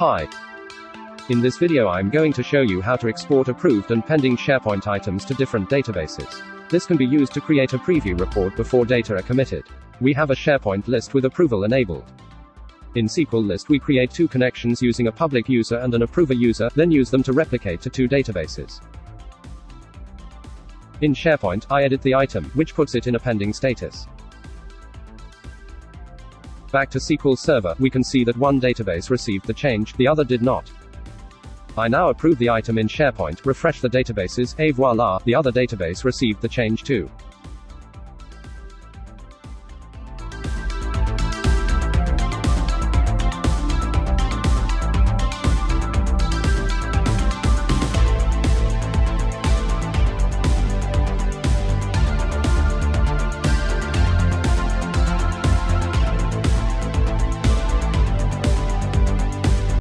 Hi. In this video I'm going to show you how to export approved and pending SharePoint items to different databases. This can be used to create a preview report before data are committed. We have a SharePoint list with approval enabled. In SQL list we create two connections using a public user and an approver user, then use them to replicate to two databases. In SharePoint, I edit the item, which puts it in a pending status. Back to SQL Server, we can see that one database received the change, the other did not. I now approve the item in SharePoint, refresh the databases, et voila, the other database received the change too.